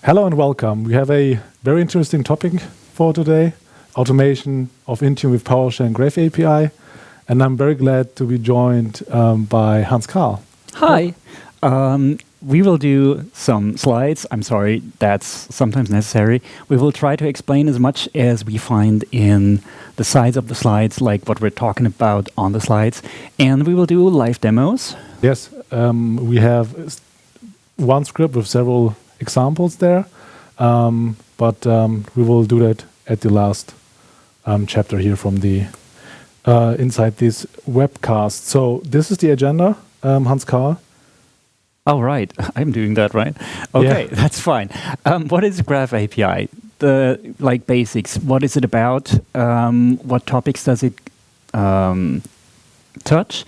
Hello and welcome. We have a very interesting topic for today, automation of Intune with PowerShell and Graph API. And I'm very glad to be joined by Hans Karl. Hi. We will do some slides. I'm sorry, that's sometimes necessary. We will try to explain as much as we find in the sides of the slides, like what we're talking about on the slides. And we will do live demos. Yes, we have one script with several examples there, but we will do that at the last chapter here from the inside this webcast. So this is the agenda, Hans Karl. Oh, right. I'm doing that, right? Okay, yeah. That's fine. What is Graph API? The basics. What is it about? What topics does it touch?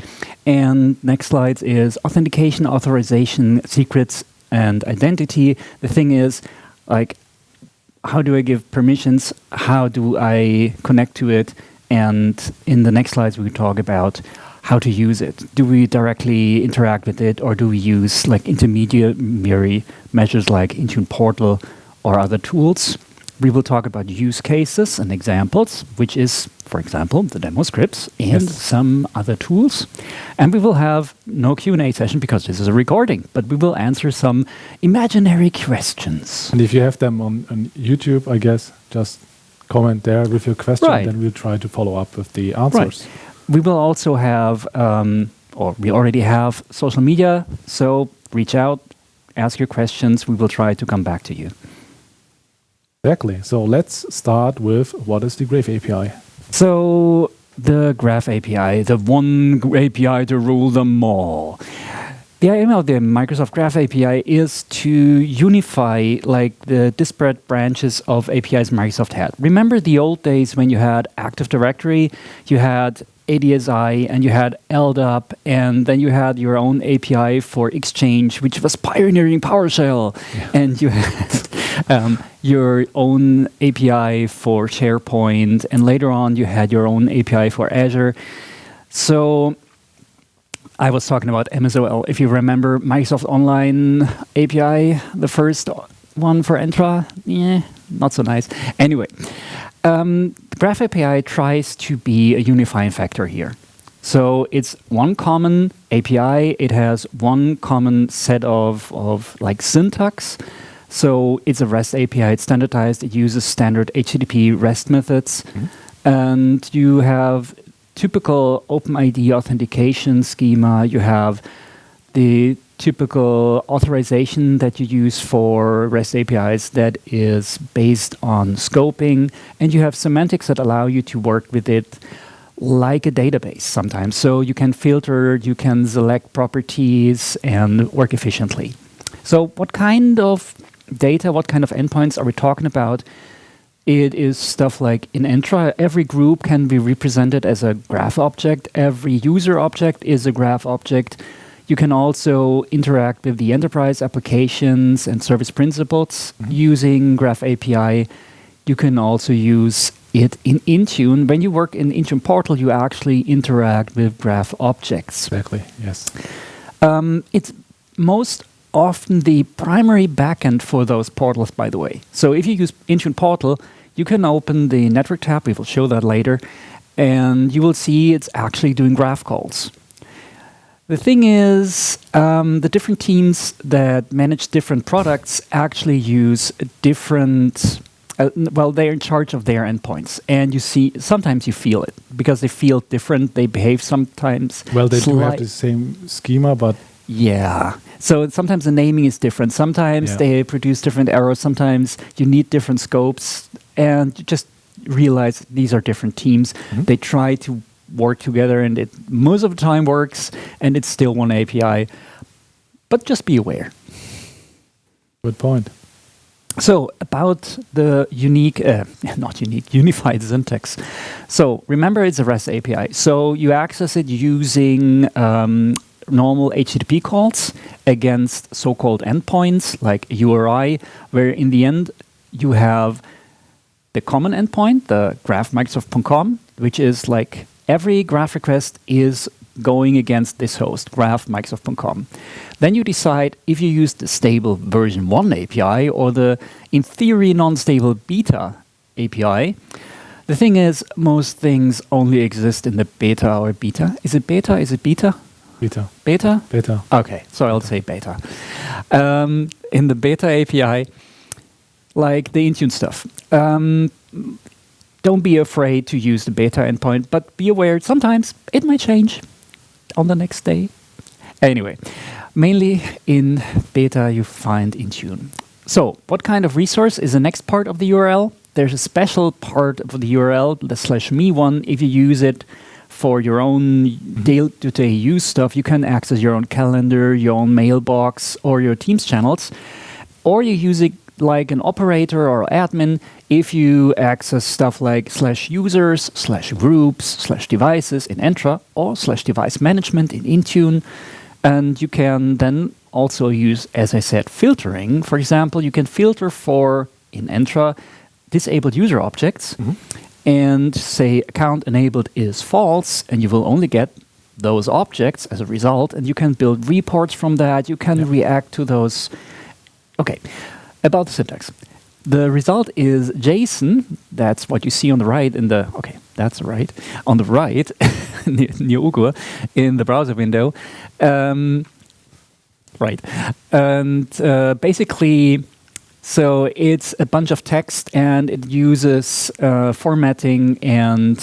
And next slide is authentication, authorization, secrets, and identity. The thing is, how do I give permissions? How do I connect to it? And in the next slides, we talk about how to use it. Do we directly interact with it, or do we use intermediary measures like Intune Portal or other tools? We will talk about use cases and examples, which is, for example, the demo scripts and some other tools. And we will have no Q&A session because this is a recording, but we will answer some imaginary questions. And if you have them on YouTube, I guess, just comment there with your question, then we'll try to follow up with the answers. Right. We will also have, or we already have, social media, so reach out, ask your questions, we will try to come back to you. Exactly. So let's start with what is the Graph API? So the Graph API, the one API to rule them all. The aim of the Microsoft Graph API is to unify the disparate branches of APIs Microsoft had. Remember the old days when you had Active Directory, you had ADSI, and you had LDAP, and then you had your own API for Exchange, which was pioneering PowerShell, and you had your own API for SharePoint, and later on you had your own API for Azure. So I was talking about MSOL. If you remember Microsoft Online API, the first one for Entra, not so nice. Anyway, Graph API tries to be a unifying factor here. So it's one common API. It has one common set of syntax. So it's a REST API. It's standardized. It uses standard HTTP REST methods. And you have typical OpenID authentication schema. You have the typical authorization that you use for REST APIs that is based on scoping, and you have semantics that allow you to work with it like a database sometimes. So you can filter, you can select properties, and work efficiently. So what kind of data, what kind of endpoints are we talking about? It is stuff like in Entra, every group can be represented as a graph object. Every user object is a graph object. You can also interact with the enterprise applications and service principals using Graph API. You can also use it in Intune. When you work in Intune Portal, you actually interact with graph objects. Exactly, yes. It's most often the primary backend for those portals, by the way. So if you use Intune Portal, you can open the network tab, we will show that later, and you will see it's actually doing graph calls. The thing is, the different teams that manage different products actually use different, they're in charge of their endpoints. And you see, sometimes you feel it, because they feel different, they behave sometimes. Well, they do have the same schema, but... Yeah. So sometimes the naming is different. Sometimes they produce different errors. Sometimes you need different scopes. And you just realize these are different teams. They try to work together, and it most of the time works, and it's still one API. But just be aware. Good point. So about the unified syntax. So remember, it's a REST API. So you access it using normal HTTP calls against so-called endpoints like URI, where in the end you have the common endpoint, the graph Microsoft.com, which is every graph request is going against this host, graph.microsoft.com. Then you decide if you use the stable version 1 API or the, in theory, non-stable beta API. The thing is, most things only exist in the beta or beta. Is it beta? Is it beta? Beta. Beta? Beta. Okay, so I'll say beta. In the beta API, like the Intune stuff, don't be afraid to use the beta endpoint, but be aware sometimes it might change on the next day. Anyway, mainly in beta you find Intune. So, what kind of resource is the next part of the URL? There's a special part of the URL, the /me one. If you use it for your own day-to-day use stuff, you can access your own calendar, your own mailbox, or your Teams channels. Or you use it like an operator or admin if you access stuff like /users, /groups, /devices in Entra, or /device management in Intune. And you can then also use, as I said, filtering. For example, you can filter for, in Entra, disabled user objects and say account enabled is false, and you will only get those objects as a result, and you can build reports from that. You can react to those. Okay, about the syntax. The result is JSON. That's what you see on the right in the, okay, that's right. On the right, near Ugur, in the browser window. Right. And basically, so it's a bunch of text, and it uses formatting and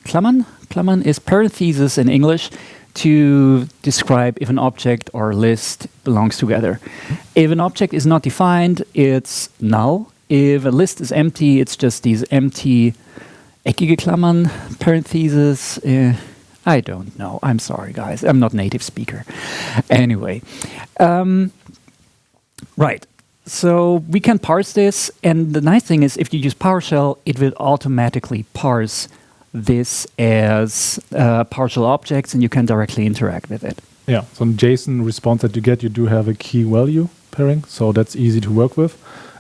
Klammern. Klammern is parentheses in English to describe if an object or list belongs together. If an object is not defined, it's null. If a list is empty, it's just these empty eckige Klammern, parentheses. I don't know. I'm sorry, guys. I'm not native speaker. Anyway. Right. So we can parse this, and the nice thing is if you use PowerShell, it will automatically parse this as PowerShell objects, and you can directly interact with it. Yeah, so in JSON response that you get, you do have a key value pairing, so that's easy to work with.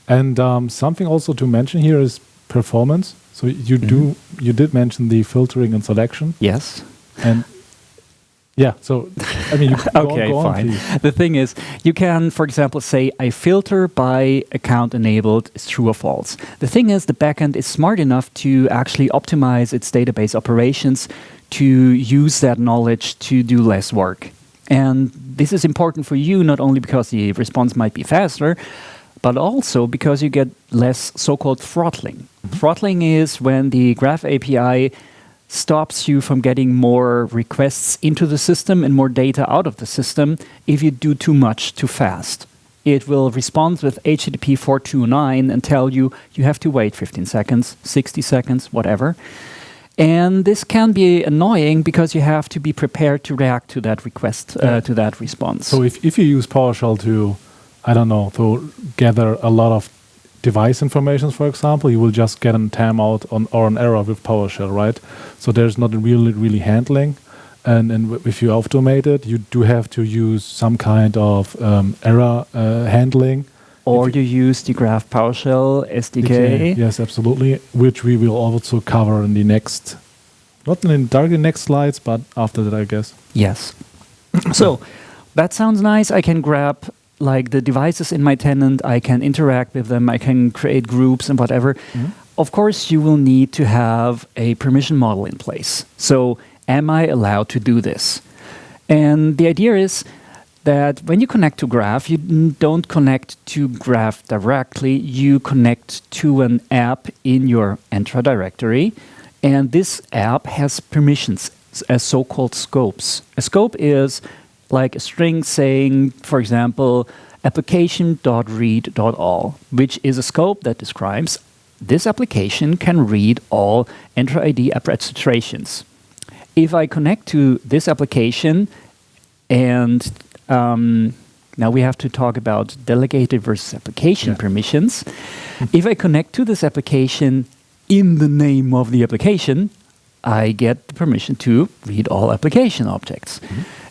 And something also to mention here is performance. So you did mention the filtering and selection. Yes. And yeah, so I mean, you okay, go on, fine. please. The thing is, you can, for example, say I filter by account enabled is true or false. The thing is, the backend is smart enough to actually optimize its database operations to use that knowledge to do less work. And this is important for you, not only because the response might be faster, but also because you get less so-called throttling. Throttling is when the Graph API stops you from getting more requests into the system and more data out of the system if you do too much too fast. It will respond with HTTP 429 and tell you you have to wait 15 seconds, 60 seconds, whatever. And this can be annoying because you have to be prepared to react to that request, to that response. So if you use PowerShell to, I don't know, to gather a lot of device information, for example, you will just get a timeout or an error with PowerShell, right? So there's not really handling. And if you automate it, you do have to use some kind of error handling. Or you use the Graph PowerShell SDK. Yes, absolutely. Which we will also cover in the next, not in the next slides, but after that, I guess. Yes. So that sounds nice. I can grab like the devices in my tenant. I can interact with them. I can create groups and whatever. Of course, you will need to have a permission model in place. So am I allowed to do this? And the idea is that when you connect to Graph, you don't connect to Graph directly. You connect to an app in your Entra directory. And this app has permissions as so-called scopes. A scope is like a string saying, for example, application.read.all, which is a scope that describes this application can read all Entra ID app registrations. If I connect to this application, and now we have to talk about delegated versus application permissions. If I connect to this application in the name of the application, I get the permission to read all application objects.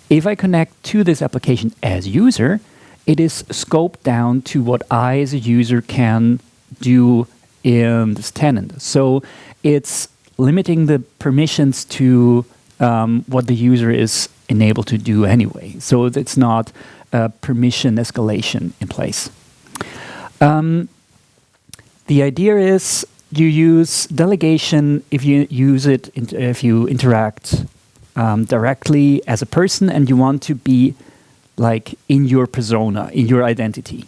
If I connect to this application as user, it is scoped down to what I as a user can do in this tenant. So it's limiting the permissions to what the user is enabled to do anyway. So it's not a permission escalation in place. The idea is you use delegation if you use it, if you interact directly as a person and you want to be like in your persona, in your identity.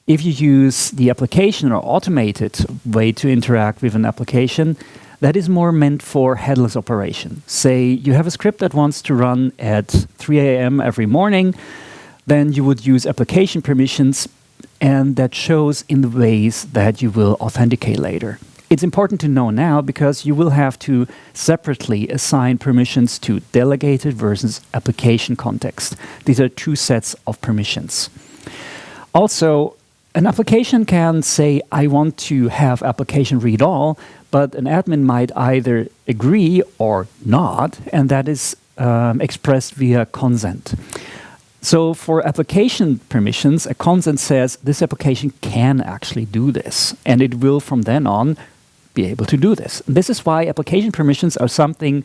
If you use the application or automated way to interact with an application, that is more meant for headless operation. Say you have a script that wants to run at 3 a.m. every morning, then you would use application permissions, and that shows in the ways that you will authenticate later. It's important to know now because you will have to separately assign permissions to delegated versus application context. These are two sets of permissions. Also, an application can say, I want to have application read all, but an admin might either agree or not, and that is expressed via consent. So for application permissions, a consent says this application can actually do this, and it will from then on be able to do this. This is why application permissions are something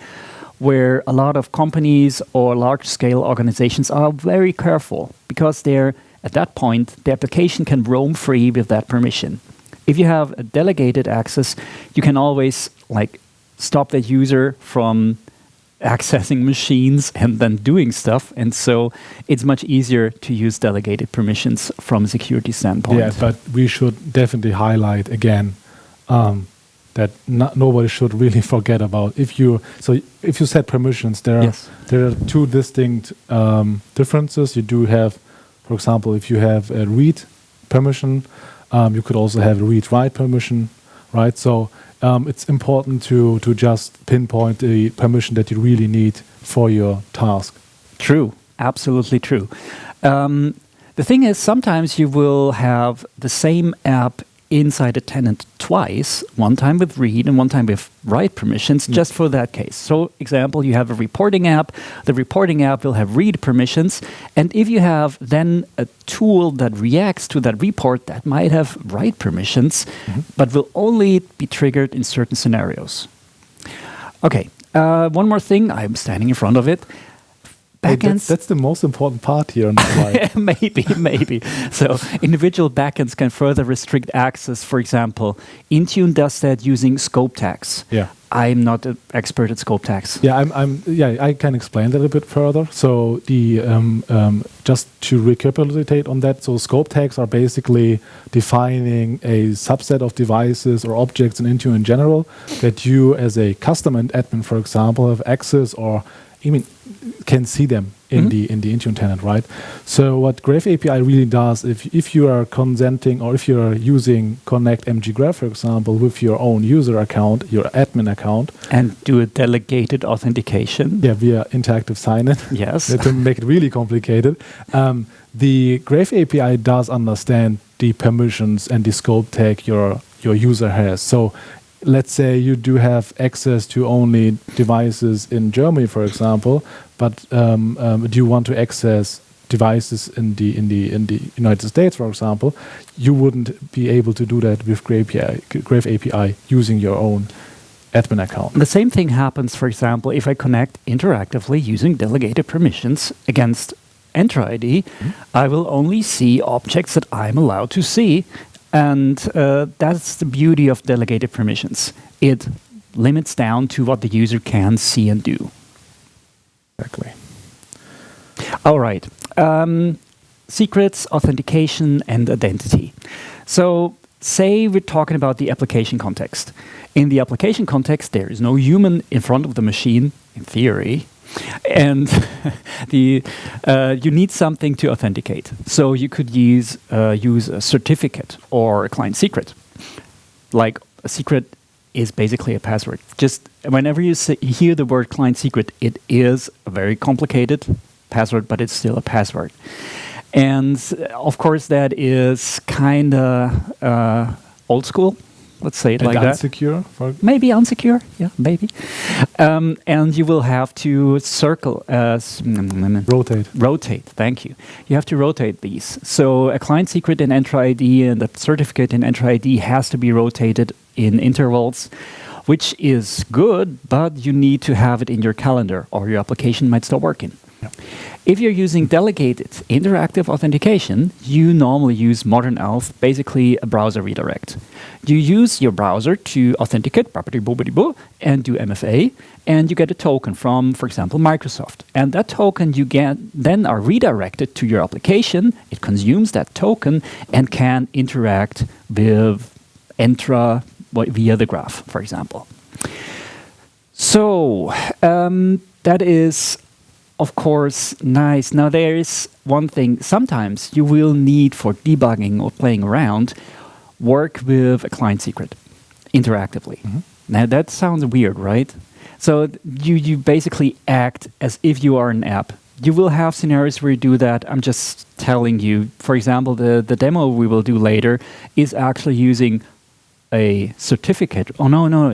where a lot of companies or large-scale organizations are very careful, because they're at that point, the application can roam free with that permission. If you have a delegated access, you can always stop the user from accessing machines and then doing stuff. And so it's much easier to use delegated permissions from a security standpoint. Yeah, but we should definitely highlight again that nobody should really forget about. If you set permissions, there are two distinct differences. You do have, for example, if you have a read permission, you could also have a read-write permission, right? So it's important to just pinpoint the permission that you really need for your task. True, absolutely true. The thing is, sometimes you will have the same app inside a tenant twice, one time with read and one time with write permissions, just for that case. So, example, you have a reporting app. The reporting app will have read permissions. And if you have then a tool that reacts to that report, that might have write permissions, but will only be triggered in certain scenarios. Okay, one more thing. I'm standing in front of it. Backends. That's the most important part here on the slide. maybe. So individual backends can further restrict access. For example, Intune does that using scope tags. Yeah. I'm not an expert at scope tags. Yeah, I can explain that a bit further. So the just to recapitulate on that, so scope tags are basically defining a subset of devices or objects in Intune in general that you, as a custom admin, for example, have access or even can see them in the Intune tenant, right? So what Graph API really does, if you are consenting or if you are using Connect MG-Graph, for example, with your own user account, your admin account, and do a delegated authentication, via interactive sign-in, yes, to make it really complicated, the Graph API does understand the permissions and the scope tag your user has. So let's say you do have access to only devices in Germany, for example, but do you want to access devices in the United States, for example? You wouldn't be able to do that with Graph API using your own admin account. The same thing happens, for example, if I connect interactively using delegated permissions against Entra ID, I will only see objects that I'm allowed to see. And that's the beauty of delegated permissions. It limits down to what the user can see and do. Exactly. All right. Secrets, authentication, and identity. So say we're talking about the application context. In the application context, there is no human in front of the machine, in theory. And you need something to authenticate. So you could use a certificate or a client secret. Like a secret is basically a password. Just whenever you hear the word client secret, it is a very complicated password, but it's still a password. And of course, that is kind of old school. Let's say it like that. Unsecure? Maybe unsecure, yeah, maybe. And you will have to circle, rotate, thank you. You have to rotate these. So a client secret in Entra ID and a certificate in Entra ID has to be rotated in intervals. which is good, but you need to have it in your calendar or your application might stop working. Yeah. If you're using delegated interactive authentication, you normally use Modern Auth, basically a browser redirect. You use your browser to authenticate, and do MFA, and you get a token from, for example, Microsoft. And that token you get then are redirected to your application. It consumes that token and can interact with Entra via the graph, for example. So that is, of course, nice. Now, there is one thing. Sometimes you will need, for debugging or playing around, work with a client secret interactively. Mm-hmm. Now, that sounds weird, right? So you basically act as if you are an app. You will have scenarios where you do that. I'm just telling you. For example, the demo we will do later is actually using a certificate. Oh, no,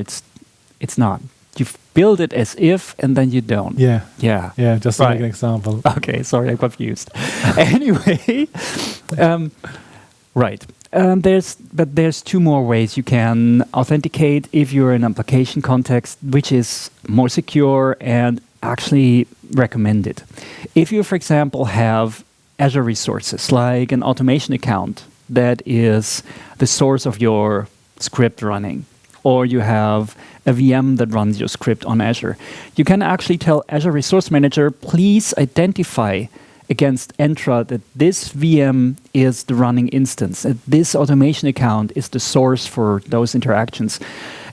it's not. You build it as if, and then you don't. Yeah. Yeah. Just like an example. Okay, sorry, I'm confused. Anyway, right. There's two more ways you can authenticate if you're in an application context, which is more secure and actually recommended. If you, for example, have Azure resources, like an automation account that is the source of your script running, or you have a VM that runs your script on Azure, you can actually tell Azure Resource Manager, please identify against Entra that this VM is the running instance, that this automation account is the source for those interactions.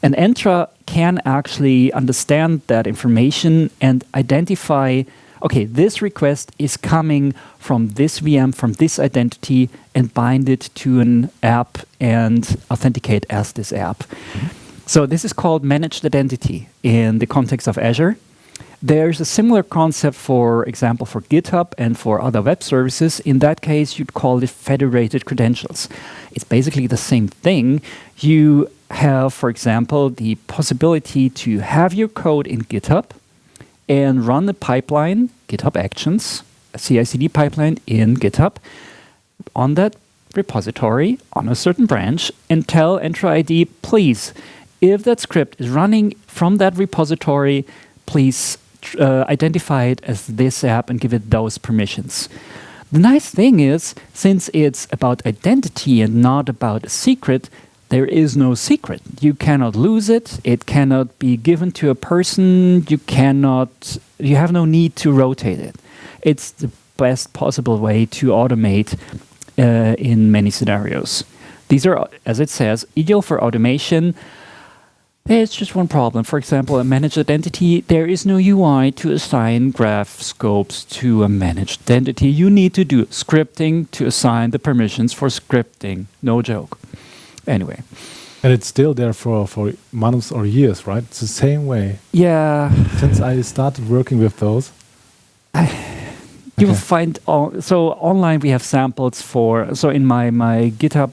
And Entra can actually understand that information and identify, okay, this request is coming from this VM, from this identity, and bind it to an app and authenticate as this app. Mm-hmm. So this is called managed identity in the context of Azure. There's a similar concept, for example, for GitHub and for other web services. In that case, you'd call it federated credentials. It's basically the same thing. You have, for example, the possibility to have your code in GitHub and run the pipeline, GitHub Actions, a CI/CD pipeline in GitHub, on that repository, on a certain branch, and tell Entra ID, please, if that script is running from that repository, please identify it as this app and give it those permissions. The nice thing is, since it's about identity and not about a secret, there is no secret. You cannot lose it. It cannot be given to a person. You have no need to rotate it. It's the best possible way to automate in many scenarios. These are, as it says, ideal for automation. There's just one problem. For example, a managed identity, there is no UI to assign graph scopes to a managed identity. You need to do scripting to assign the permissions for scripting. No joke. Anyway. And it's still there for months or years, right? It's the same way. Yeah. Since I started working with those. You will find, so online we have samples for, so in my GitHub,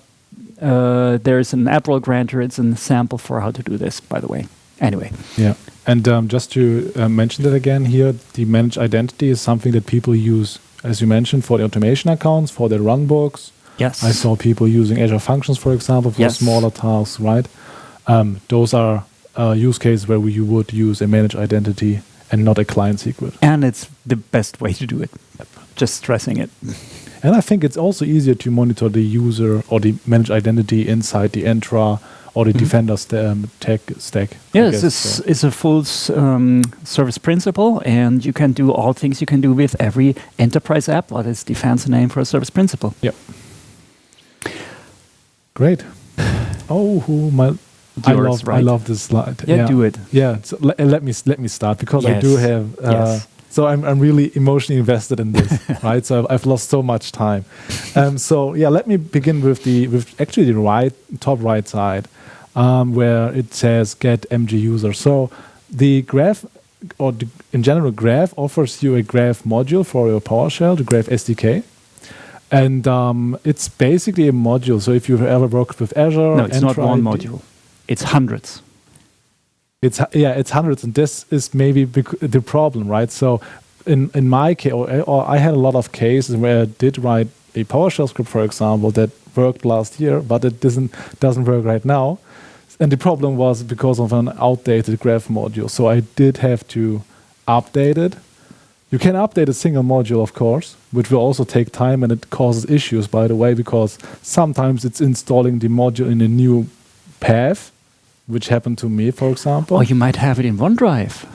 there's an app role granter. It's a sample for how to do this, by the way. Anyway. Yeah. And just to mention that again here, the managed identity is something that people use, as you mentioned, for the automation accounts, for their runbooks. Yes. I saw people using Azure Functions, for example, for smaller tasks, right? Those are use cases where you would use a managed identity and not a client secret. And it's the best way to do it. Yep. Just stressing it. And I think it's also easier to monitor the user or the managed identity inside the Entra or the Defender tech stack. Yes, it's a full service principle, and you can do all things you can do with every enterprise app. That is the fancy name for a service principle. Yep. Great. I love this slide. Yeah, do it. Yeah, so let me start because I do have. So I'm really emotionally invested in this, right? So I've lost so much time. Let me begin with the top right side, where it says get MG user. So the graph, in general, graph offers you a graph module for your PowerShell, the graph SDK. And it's basically a module. So if you've ever worked with Azure, no, it's not one module. It's hundreds. It's hundreds, and this is maybe the problem, right? So in my case, or I had a lot of cases where I did write a PowerShell script, for example, that worked last year, but it doesn't work right now. And the problem was because of an outdated graph module. So I did have to update it. You can update a single module, of course, which will also take time, and it causes issues, by the way, because sometimes it's installing the module in a new path, which happened to me, for example. Or you might have it in OneDrive.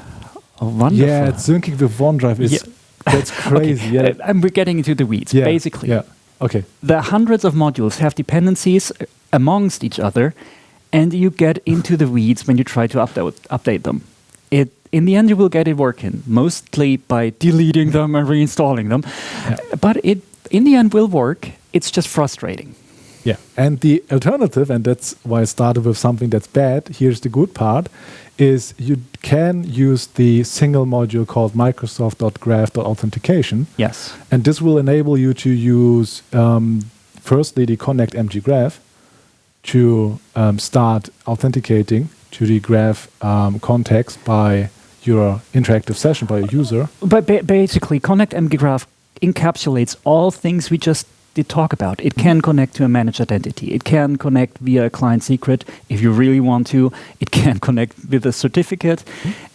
Oh, wonderful. Yeah, syncing with OneDrive is that's crazy. Okay. Yeah. And we're getting into the weeds, basically. Yeah. Okay. The hundreds of modules have dependencies amongst each other, and you get into the weeds when you try to update them. In the end, you will get it working, mostly by deleting them and reinstalling them. Yeah. But it, in the end, will work. It's just frustrating. Yeah, and the alternative, and that's why I started with something that's bad, here's the good part, is you can use the single module called Microsoft.graph.authentication. Yes. And this will enable you to use, firstly, the Connect MG Graph to start authenticating to the graph context by your interactive session by a user. But basically, Connect MG Graph encapsulates all things we just did talk about. It can connect to a managed identity. It can connect via a client secret if you really want to. It can connect with a certificate.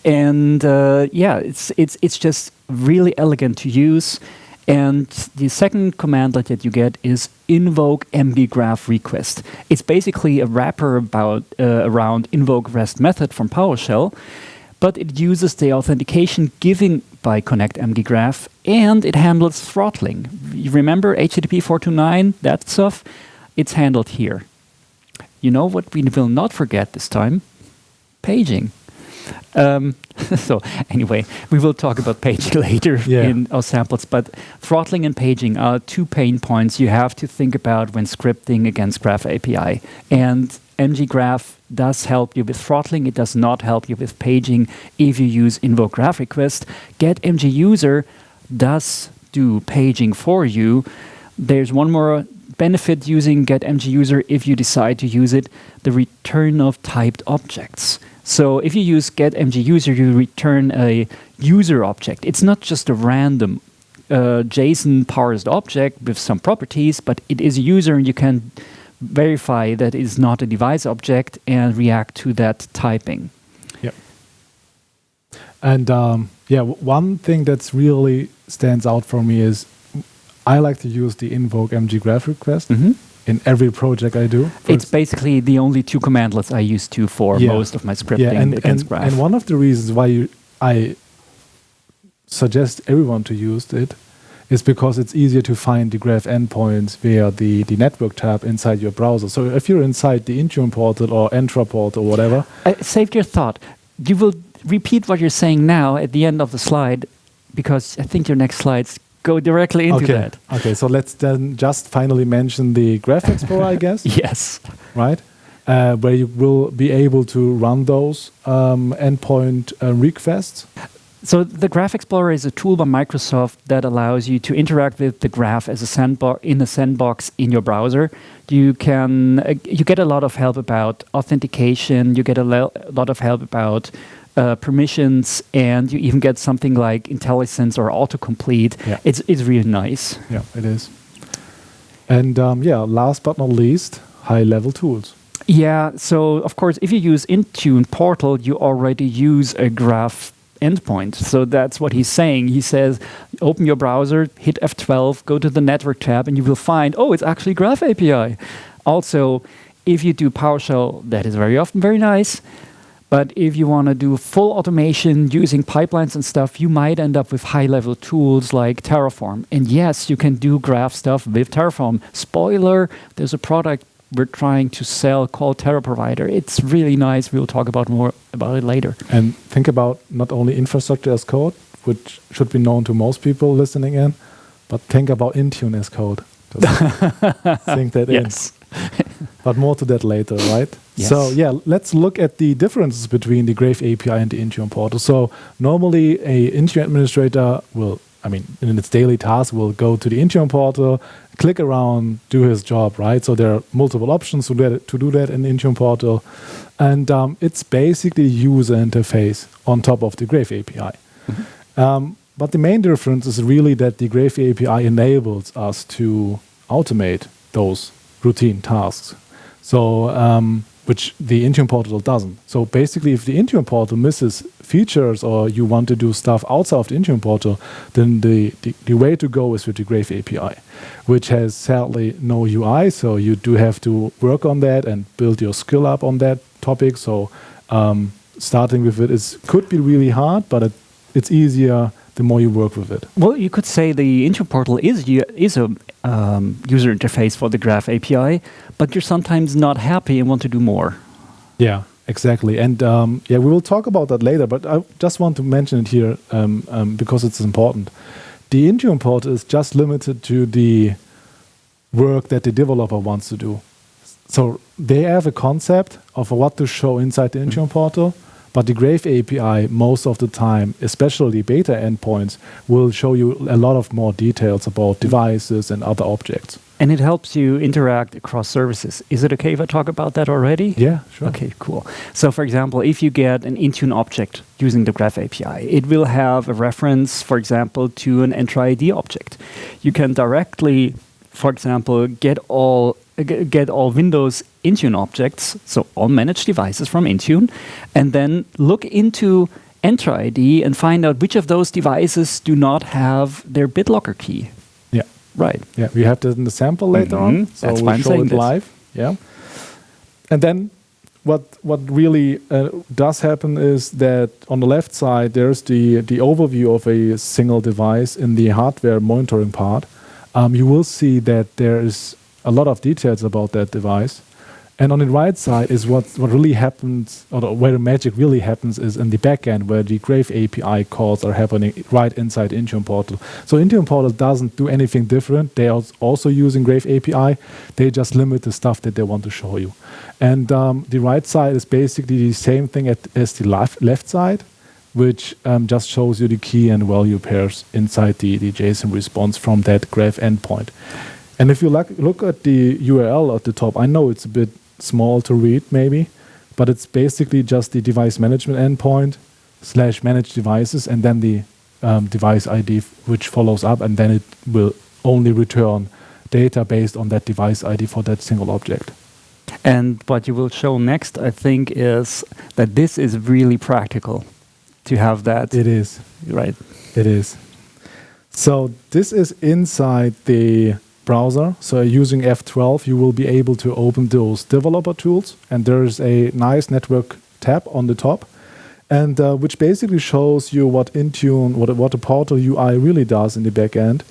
And it's just really elegant to use. And the second commandlet that you get is invoke MG Graph request. It's basically a wrapper around invoke REST method from PowerShell, but it uses the authentication given by Connect MG Graph, and it handles throttling. You remember HTTP 429, that stuff? It's handled here. You know what we will not forget this time? Paging. So anyway, we will talk about paging later in our samples, but throttling and paging are two pain points you have to think about when scripting against Graph API. And MG Graph does help you with throttling. It does not help you with paging if you use invoke graph request. Get MG user does do paging for you. There's one more benefit using get MG user if you decide to use it, the return of typed objects. So if you use get MG user, you return a user object. It's not just a random JSON parsed object with some properties, but it is a user, and you can verify that it is not a device object and react to that typing. Yep. And one thing that's really stands out for me is I like to use the invoke MG graph request in every project I do. It's basically the only two commandlets I use to for most of my scripting against Graph. And one of the reasons why I suggest everyone to use it is because it's easier to find the graph endpoints via the network tab inside your browser. So if you're inside the Intune portal or Entra portal or whatever. Saved your thought. You will repeat what you're saying now at the end of the slide, because I think your next slides go directly into that. Okay, so let's then just finally mention the Graph Explorer, I guess. Yes. Right? Where you will be able to run those endpoint requests. So the Graph Explorer is a tool by Microsoft that allows you to interact with the graph as a sandbox in your browser. You can you get a lot of help about authentication. You get a lot of help about permissions, and you even get something like IntelliSense or autocomplete. Yeah. It's really nice. Yeah, it is. And last but not least, high-level tools. Yeah, so of course, if you use Intune Portal, you already use a graph endpoint. So that's what he's saying. He says, open your browser, hit F12, go to the network tab, and you will find, oh, it's actually Graph API. Also, if you do PowerShell, that is very often very nice. But if you want to do full automation using pipelines and stuff, you might end up with high-level tools like Terraform. And yes, you can do graph stuff with Terraform. Spoiler, there's a product we're trying to sell called TerraProvider. It's really nice. We'll talk about more about it later. And think about not only infrastructure as code, which should be known to most people listening in, but think about Intune as code. Think that in. But more to that later, right? Yes. So let's look at the differences between the Graph API and the Intune portal. So normally a Intune administrator will, in its daily task, will go to the Intune portal, click around, do his job, right? So there are multiple options to do that in the Intune portal. And it's basically user interface on top of the Graph API. But the main difference is really that the Graph API enables us to automate those routine tasks. So which the Intune portal doesn't. So basically, if the Intune portal misses features or you want to do stuff outside of the Intune portal, then the way to go is with the Graph API, which has sadly no UI. So you do have to work on that and build your skill up on that topic. So starting with it could be really hard, but it's easier the more you work with it. Well, you could say the Intune portal is a user interface for the Graph API, but you're sometimes not happy and want to do more. Yeah, exactly. And we will talk about that later, but I just want to mention it here because it's important. The Intune portal is just limited to the work that the developer wants to do. So they have a concept of what to show inside the Intune portal, but the Graph API, most of the time, especially beta endpoints, will show you a lot of more details about devices and other objects. And it helps you interact across services. Is it okay if I talk about that already? Yeah, sure. Okay, cool. So for example, if you get an Intune object using the Graph API, it will have a reference, for example, to an Entra ID object. You can directly, for example, get all Windows Intune objects, so all managed devices from Intune, and then look into Entra ID and find out which of those devices do not have their BitLocker key. Yeah. Right. Yeah, we have that in the sample later on, so That's we'll why I'm show saying it this. live. Yeah. And then what really does happen is that on the left side, there's the overview of a single device in the hardware monitoring part. You will see that there is a lot of details about that device. And on the right side is what really happens, or where the magic really happens, is in the backend, where the Graph API calls are happening right inside Intune portal. So Intune portal doesn't do anything different. They are also using Graph API. They just limit the stuff that they want to show you. And the right side is basically the same thing as the left side, which just shows you the key and value pairs inside the JSON response from that Graph endpoint. And if you look at the URL at the top, I know it's a bit small to read maybe, but it's basically just the device management endpoint / manage devices, and then the device ID which follows up, and then it will only return data based on that device ID for that single object. And what you will show next, I think, is that this is really practical to have that. It is. Right. It is. So this is inside the browser. So using F12, you will be able to open those developer tools, and there's a nice network tab on the top, and which basically shows you what Intune, what the portal UI really does in the back end.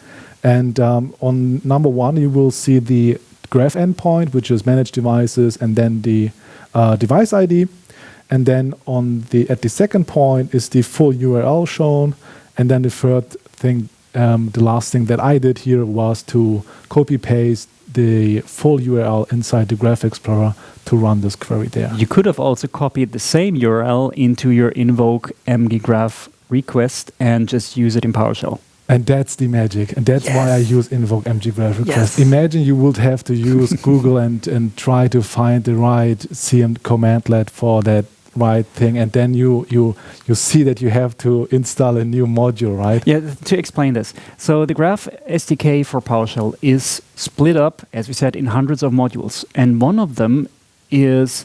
And on number one, you will see the Graph endpoint, which is managed devices, and then the device ID. And then at the second point is the full URL shown. And then the third thing, the last thing that I did here was to copy paste the full URL inside the Graph Explorer to run this query there. You could have also copied the same URL into your invoke mggraph request and just use it in PowerShell. And that's the magic. And that's why I use invoke mggraph request. Yes. Imagine you would have to use Google and try to find the right CM commandlet for that right thing, and then you see that you have to install a new module, right? Yeah, to explain this. So the Graph SDK for PowerShell is split up, as we said, in hundreds of modules. And one of them is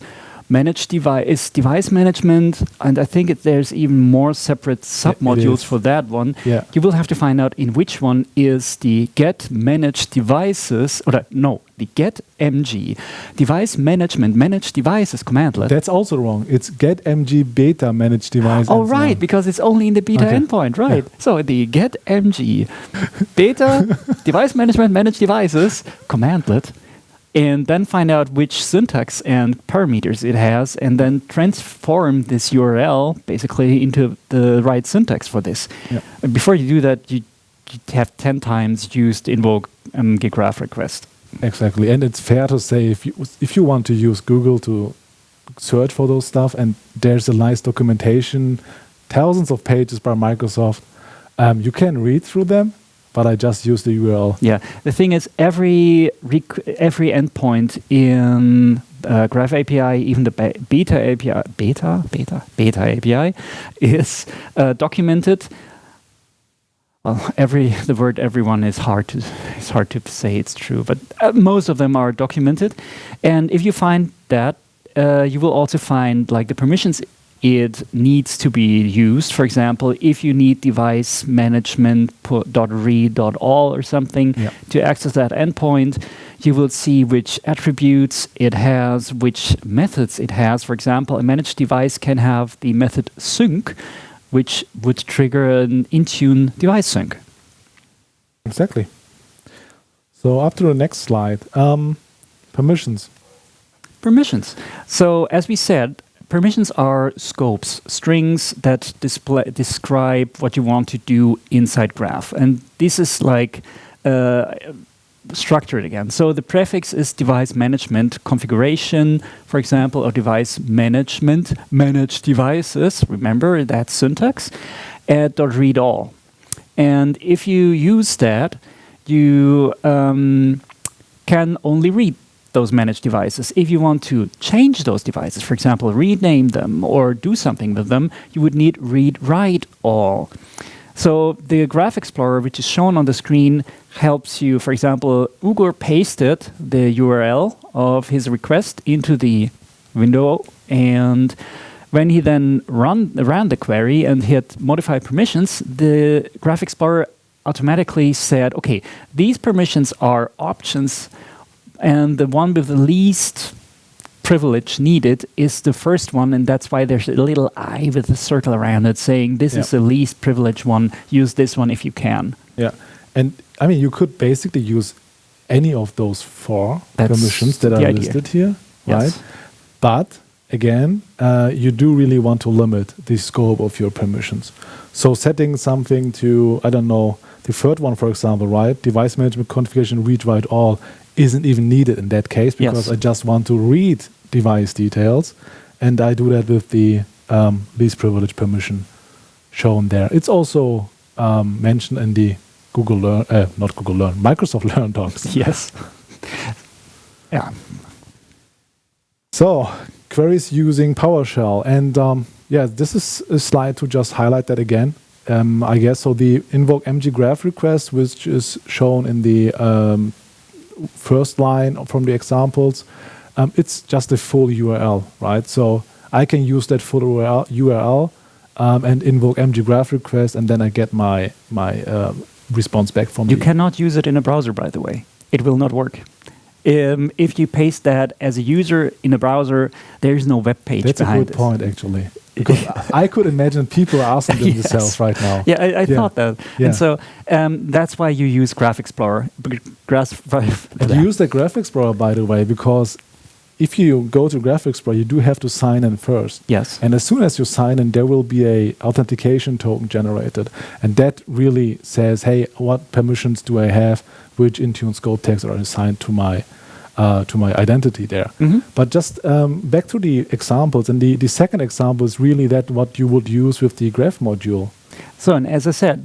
device management, and I think there's even more separate sub-modules for that one. Yeah. You will have to find out in which one is the get managed devices, the get mg, device management managed devices commandlet. That's also wrong. It's get mg beta managed device. Oh, right, because it's only in the beta endpoint, right? Yeah. So the get mg beta device management managed devices commandlet, and then find out which syntax and parameters it has, and then transform this URL basically into the right syntax for this. Yeah. And before you do that, you have 10 times used invoke mggraph request. Exactly, and it's fair to say if you want to use Google to search for those stuff, and there's a nice documentation, thousands of pages by Microsoft, you can read through them. But I just use the URL. Yeah. The thing is, every endpoint in Graph API, even the beta API, is documented. Well, the word everyone is hard to say it's true, but most of them are documented. And if you find that you will also find like the permissions it needs to be used. For example, if you need device management .read.all or something to access that endpoint, you will see which attributes it has, which methods it has. For example, a managed device can have the method sync, which would trigger an Intune device sync. Exactly. So up to the next slide. Permissions. Permissions. So as we said, permissions are scopes, strings that describe what you want to do inside Graph. And this is like structured again. So the prefix is device management configuration, for example, or device management, manage devices, remember that syntax, at .read all. And if you use that, you can only read those managed devices. If you want to change those devices, for example, rename them or do something with them, you would need read-write all. So the Graph Explorer, which is shown on the screen, helps you. For example, Ugur pasted the URL of his request into the window, and when he then ran the query and hit modify permissions, the Graph Explorer automatically said, okay, these permissions are options, and the one with the least privilege needed is the first one, and that's why there's a little eye with a circle around it saying this is the least privileged one, use this one if you can. Yeah, and I mean, you could basically use any of those four permissions that are listed here, right? But again, you do really want to limit the scope of your permissions. So setting something to, I don't know, the third one, for example, right? Device management configuration read write all isn't even needed in that case because I just want to read device details, and I do that with the least privilege permission shown there. It's also mentioned in the Microsoft Learn docs. Yes. Yeah. So queries using PowerShell, and this is a slide to just highlight that again. I guess so. The invoke mggraph request, which is shown in the first line from the examples, it's just a full URL, right? So I can use that full URL and invoke mggraph request, and then I get my response back from you. You cannot use it in a browser, by the way. It will not work. If you paste that as a user in a browser, there is no web page behind it. That's a good point, actually. Because I could imagine people asking themselves right now. Yeah, I thought that. Yeah. And so that's why you use Graph Explorer. You use the Graph Explorer, by the way, because if you go to Graph Explorer, you do have to sign in first. Yes. And as soon as you sign in, there will be a authentication token generated. And that really says, hey, what permissions do I have? Which Intune scope tags are assigned to my identity there. But just back to the examples, and the second example is really that what you would use with the Graph module. So, and as I said,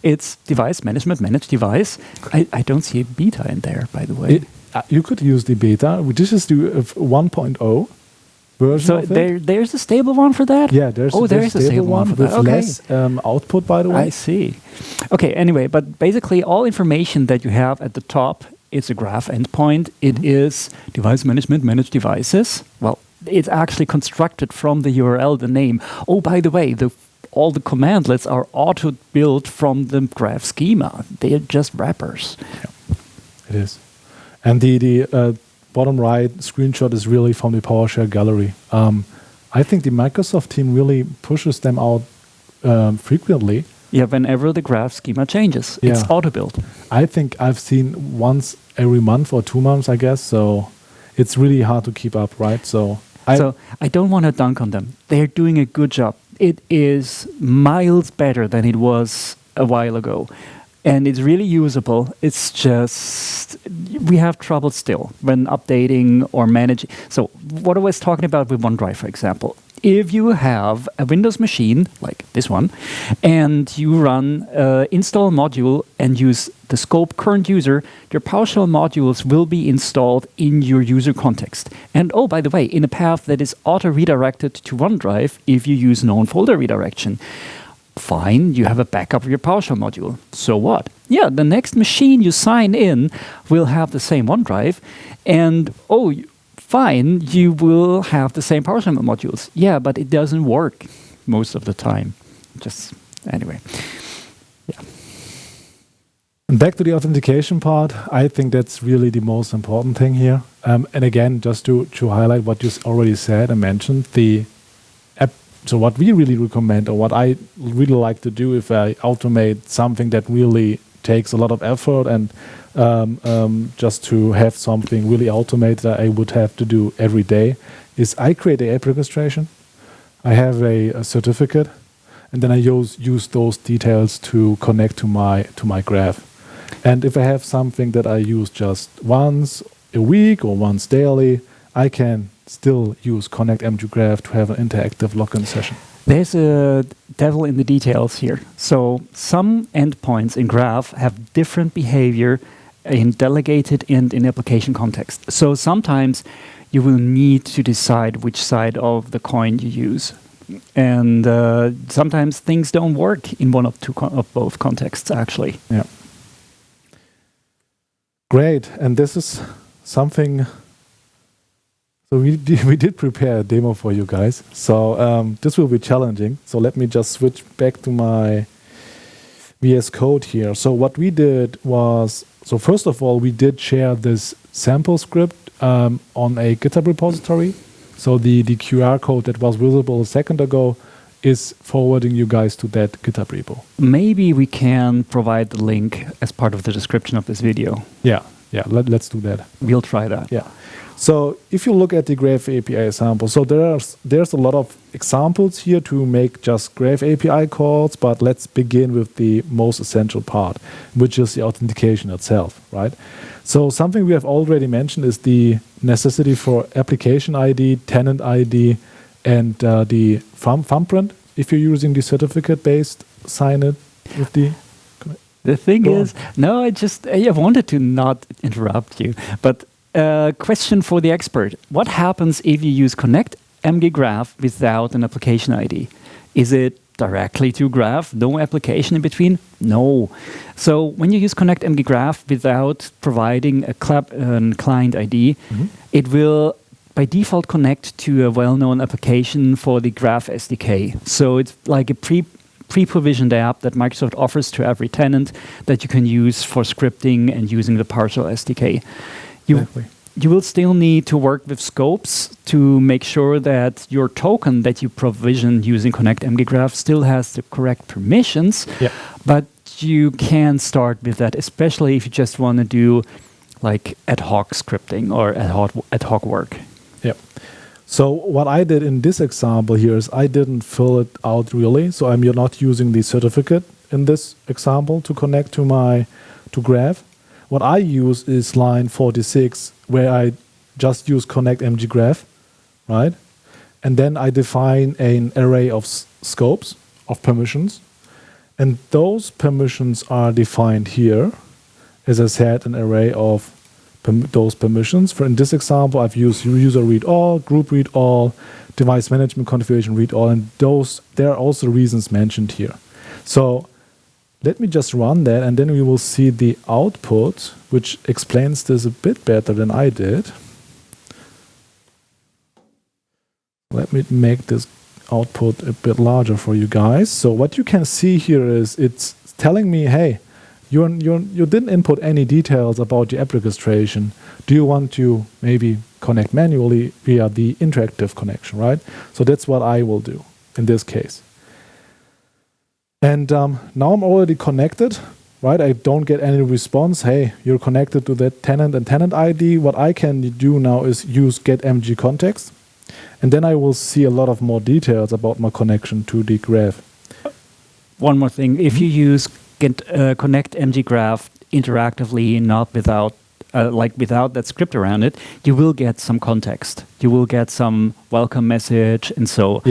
it's device management, managed device. I don't see a beta in there, by the way. You could use the beta. This is the 1.0 version so of it. There's a stable one for that? Yeah, there's a stable one for that. With less output, by the way. I see. Okay, anyway, but basically all information that you have at the top, it's a graph endpoint. It is device management, managed devices. Well, it's actually constructed from the URL, the name. Oh, by the way, all the commandlets are auto-built from the graph schema. They're just wrappers. Yeah, it is. And the bottom right screenshot is really from the PowerShell gallery. I think the Microsoft team really pushes them out frequently. Yeah, whenever the graph schema changes, it's auto-built. I think I've seen once every month or 2 months, I guess. So it's really hard to keep up, right? So I don't want to dunk on them. They're doing a good job. It is miles better than it was a while ago. And it's really usable. It's just, we have trouble still when updating or managing. So what I was talking about with OneDrive, for example. If you have a Windows machine, like this one, and you run install module and use the scope current user, your PowerShell modules will be installed in your user context. And oh, by the way, in a path that is auto-redirected to OneDrive if you use known folder redirection. Fine, you have a backup of your PowerShell module. So what? Yeah, the next machine you sign in will have the same OneDrive. And fine, you will have the same PowerShell modules. Yeah, but it doesn't work most of the time. Just anyway. Yeah. And back to the authentication part, I think that's really the most important thing here. And again, just to highlight what you already said and mentioned, the app. So what we really recommend, or what I really like to do if I automate something that really takes a lot of effort and just to have something really automated that I would have to do every day, is I create an app registration. I have a certificate, and then I use those details to connect to my graph. And if I have something that I use just once a week or once daily, I can still use Connect MGGraph to have an interactive login session. There's a devil in the details here. So some endpoints in Graph have different behavior in delegated and in application context. So sometimes you will need to decide which side of the coin you use. And sometimes things don't work in one of both contexts, actually. Yeah. Great. And this is something... So we did prepare a demo for you guys. So this will be challenging. So let me just switch back to my VS Code here. So what we did was, so first of all, we did share this sample script on a GitHub repository. So the QR code that was visible a second ago is forwarding you guys to that GitHub repo. Maybe we can provide the link as part of the description of this video. Yeah, let's do that. We'll try that. Yeah. So if you look at the Graph API example, so there's a lot of examples here to make just Graph API calls, but let's begin with the most essential part, which is the authentication itself, right? So something we have already mentioned is the necessity for application ID, tenant ID, and the thumbprint, if you're using the certificate-based sign-in with the... The thing is, no, I wanted to not interrupt you, but question for the expert. What happens if you use Connect MGGraph without an application ID? Is it directly to Graph, no application in between? No. So when you use Connect MGGraph without providing a client ID, it will by default connect to a well-known application for the Graph SDK. So it's like a pre-provisioned app that Microsoft offers to every tenant that you can use for scripting and using the PowerShell SDK. You will still need to work with scopes to make sure that your token that you provision using Connect MGGraph still has the correct permissions, but you can start with that, especially if you just want to do like ad hoc scripting or ad hoc work. Yep. So what I did in this example here is I didn't fill it out really, so I'm not using the certificate in this example to connect to Graph. What I use is line 46, where I just use Connect MGGraph, right? And then I define an array of scopes, of permissions. And those permissions are defined here. As I said, an array of those permissions. For in this example, I've used user read all, group read all, device management configuration read all, and there are also reasons mentioned here. So let me just run that, and then we will see the output, which explains this a bit better than I did. Let me make this output a bit larger for you guys. So what you can see here is it's telling me, hey, you didn't input any details about the app registration. Do you want to maybe connect manually via the interactive connection, right? So that's what I will do in this case. And now I'm already connected, right? I don't get any response. Hey, you're connected to that tenant and tenant ID. What I can do now is use getMG context. And then I will see a lot of more details about my connection to the graph. One more thing. If you use Connect MGGraph interactively, not without without that script around it, you will get some context. You will get some welcome message, and so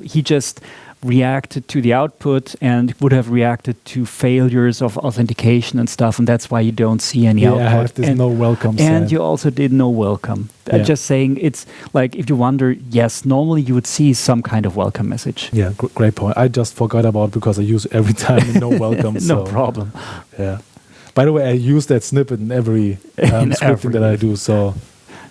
he just reacted to the output and would have reacted to failures of authentication and stuff, and that's why you don't see any output. I have this no welcome. And you also did no welcome. I'm just saying, it's like, if you wonder, yes, normally you would see some kind of welcome message. Yeah, great point. I just forgot about it because I use it every time no welcome. No problem. Yeah. By the way, I use that snippet in every scripting that I do. So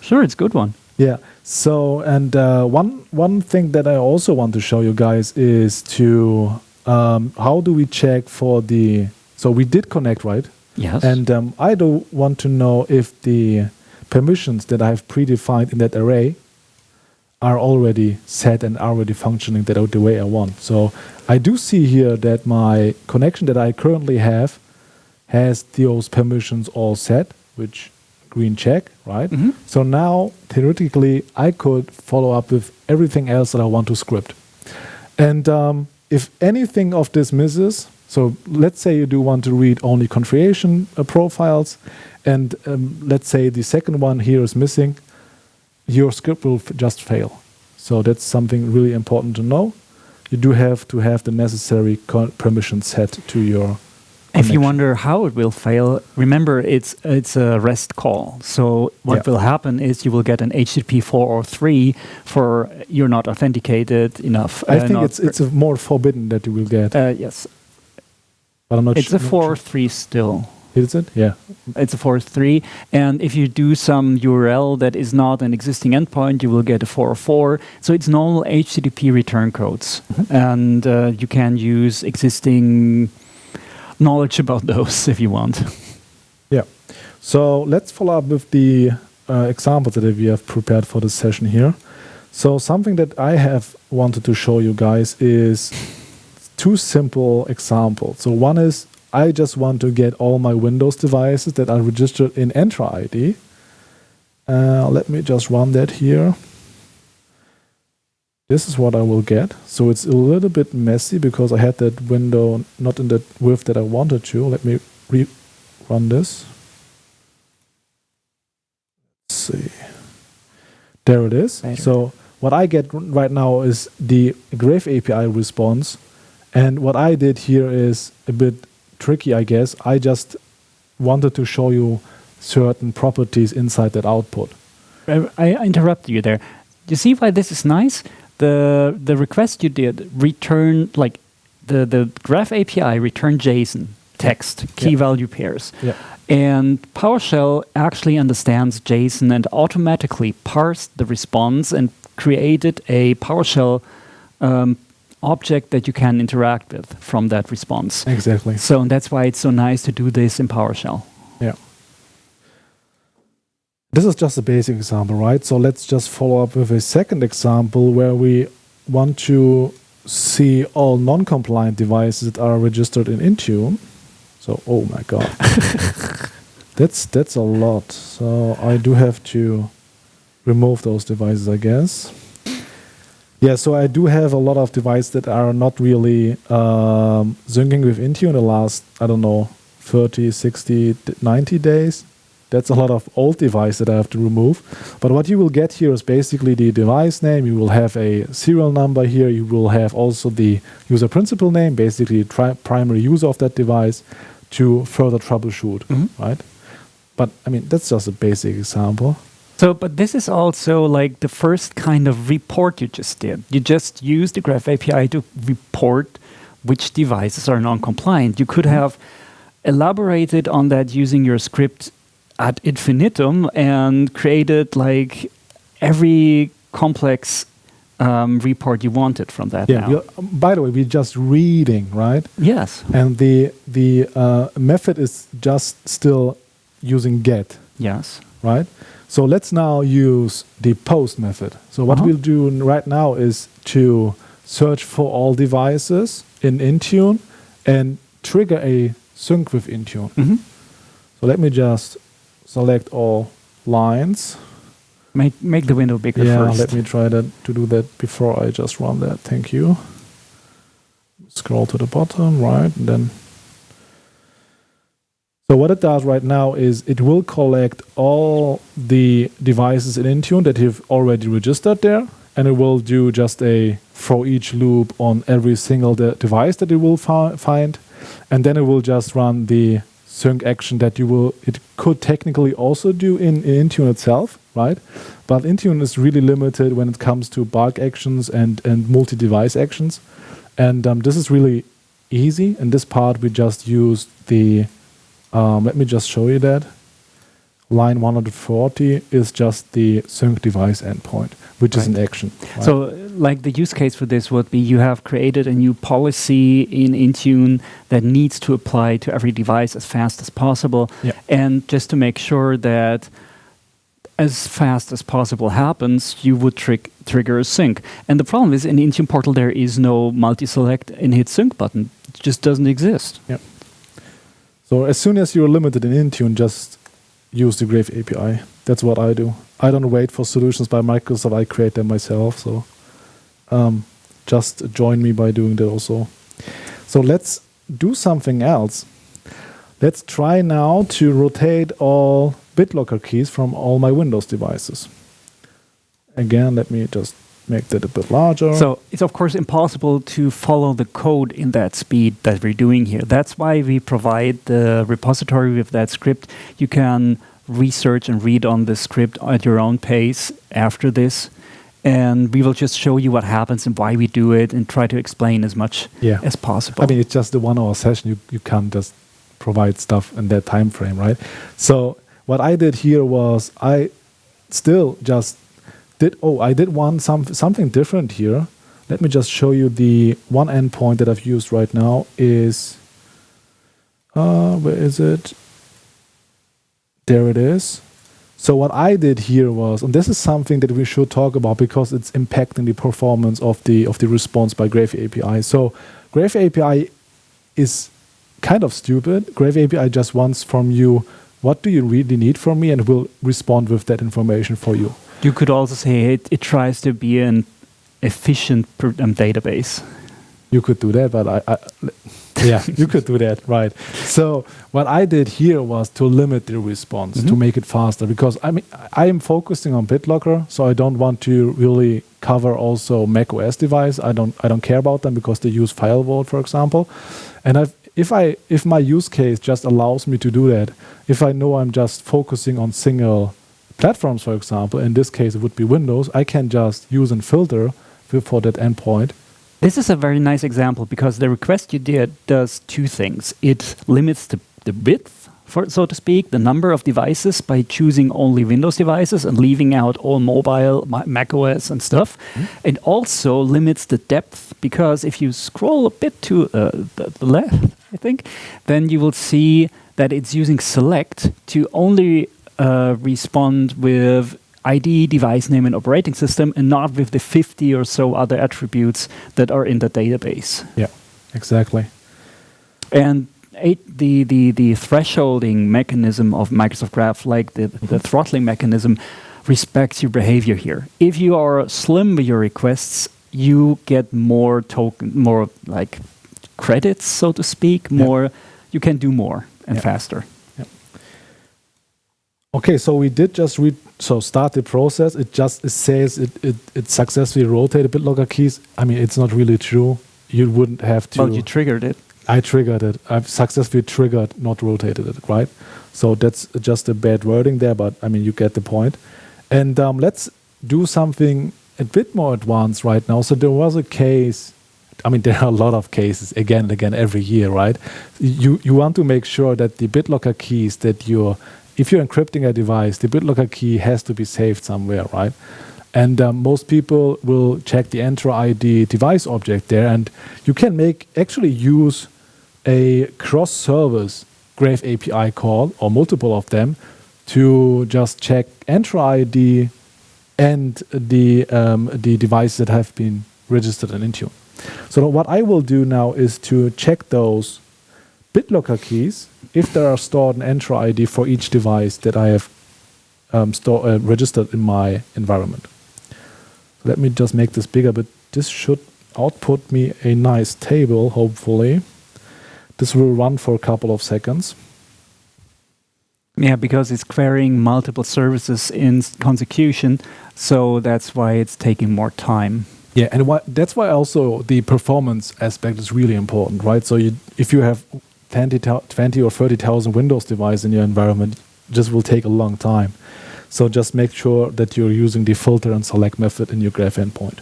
sure, it's a good one. Yeah. So, and one thing that I also want to show you guys is to how do we check for the. So we did connect, right? Yes. And I do want to know if the permissions that I've predefined in that array are already set and already functioning the way I want. So I do see here that my connection that I currently have has those permissions all set, which green check, right? Mhm. So now, theoretically, I could follow up with everything else that I want to script. And if anything of this misses, so let's say you do want to read only configuration profiles, and let's say the second one here is missing, your script will just fail. So that's something really important to know. You do have to have the necessary permission set to your If you connection. wonder how it will fail, remember it's a REST call. So what will happen is you will get an HTTP 4 or 3 for you're not authenticated enough. I think it's a more forbidden that you will get. Yes, But I'm not it's a not 4 or 3 still. Is it? Yeah. It's a 4.3, and if you do some URL that is not an existing endpoint, you will get a 404. So it's normal HTTP return codes, and you can use existing knowledge about those if you want. Yeah. So let's follow up with the examples that we have prepared for this session here. So something that I have wanted to show you guys is two simple examples. So one is I just want to get all my Windows devices that are registered in Entra ID. Let me just run that here. This is what I will get. So it's a little bit messy because I had that window not in the width that I wanted to. Let me run this. Let's see. There it is. Later. So what I get right now is the Graph API response. And what I did here is a bit tricky, I guess. I just wanted to show you certain properties inside that output. I interrupted you there. You see why this is nice? The request you did return, like the Graph API return JSON text key value pairs. Yeah. And PowerShell actually understands JSON and automatically parsed the response and created a PowerShell object that you can interact with from that response. Exactly. So that's why it's so nice to do this in PowerShell. Yeah. This is just a basic example, right? So let's just follow up with a second example where we want to see all non-compliant devices that are registered in Intune. So, oh my God. That's a lot. So I do have to remove those devices, I guess. Yeah, so I do have a lot of devices that are not really syncing with Intune the last, I don't know, 30, 60, 90 days. That's a lot of old devices that I have to remove. But what you will get here is basically the device name. You will have a serial number here. You will have also the user principal name, basically primary user of that device, to further troubleshoot, right? But I mean, that's just a basic example. So, but this is also like the first kind of report you just did. You just used the Graph API to report which devices are non-compliant. You could have elaborated on that using your script ad infinitum and created like every complex report you wanted from that. Yeah. Now. By the way, we're just reading, right? Yes. And the method is just still using get, Yes. right? So let's now use the post method. So what we'll do right now is to search for all devices in Intune and trigger a sync with Intune. So let me just select all lines. Make the window bigger Yeah, first. let me try to do that before I just run that. Thank you. Scroll to the bottom, right, and then. So what it does right now is it will collect all the devices in Intune that you've already registered there, and it will do just a for each loop on every single device that it will find, and then it will just run the sync action that it could technically also do in Intune itself, right? But Intune is really limited when it comes to bulk actions and multi-device actions, and this is really easy. In this part, we just use the let me just show you that. line 140 is just the sync device endpoint, which is an action. Right? So, like the use case for this would be you have created a new policy in Intune that needs to apply to every device as fast as possible. Yeah. And just to make sure that as fast as possible happens, you would trigger a sync. And the problem is in Intune portal, there is no multi-select and hit sync button. It just doesn't exist. Yeah. So as soon as you're limited in Intune, just use the Graph API. That's what I do. I don't wait for solutions by Microsoft. I create them myself. So just join me by doing that also. So let's do something else. Let's try now to rotate all BitLocker keys from all my Windows devices. Again, let me just make that a bit larger. So it's of course impossible to follow the code in that speed that we're doing here. That's why we provide the repository with that script. You can research and read on the script at your own pace after this. And we will just show you what happens and why we do it and try to explain as much as possible. I mean, it's just a 1 hour session. You can't just provide stuff in that time frame, right? So what I did here was I still just did something different here. Let me just show you the one endpoint that I've used right now is where is it? There it is. So what I did here was, and this is something that we should talk about because it's impacting the performance of the response by Graph API. So Graph API is kind of stupid. Graph API just wants from you, what do you really need from me, and will respond with that information for you. You could also say it tries to be an efficient database. You could do that, but yeah, you could do that, right? So what I did here was to limit the response, to make it faster, because I mean I am focusing on BitLocker, so I don't want to really cover also Mac OS device. I don't care about them because they use file vault, for example. And if my use case just allows me to do that, if I know I'm just focusing on single platforms, for example, in this case it would be Windows, I can just use a filter for that endpoint. This is a very nice example because the request you did does two things. It limits the width, so to speak, the number of devices by choosing only Windows devices and leaving out all mobile, Mac OS and stuff. It also limits the depth because if you scroll a bit to the left, I think, then you will see that it's using select to only respond with ID, device name, and operating system, and not with the 50 or so other attributes that are in the database. Yeah, exactly. And the thresholding mechanism of Microsoft Graph, like the throttling mechanism, respects your behavior here. If you are slim with your requests, you get more like credits, so to speak. You can do more and faster. Okay, so we did just start the process. It says it successfully rotated BitLocker keys. I mean, it's not really true. You wouldn't have to. Well, you triggered it. I triggered it. I've successfully triggered, not rotated it, right? So that's just a bad wording there, but I mean, you get the point. And let's do something a bit more advanced right now. So there was a case. I mean, there are a lot of cases again and again every year, right? You want to make sure that the BitLocker keys that if you're encrypting a device, the BitLocker key has to be saved somewhere, right? And most people will check the Enter ID device object there, and you can actually use a cross-service Graph API call, or multiple of them, to just check Enter ID and the devices that have been registered in Intune. So what I will do now is to check those BitLocker keys if they are stored in Enter ID for each device that I have registered in my environment. Let me just make this bigger, but this should output me a nice table, hopefully. This will run for a couple of seconds. Yeah, because it's querying multiple services in consecution, so that's why it's taking more time. Yeah, and that's why also the performance aspect is really important, right? So if you have 20 or 30,000 Windows devices in your environment, this will take a long time. So just make sure that you're using the filter and select method in your Graph endpoint.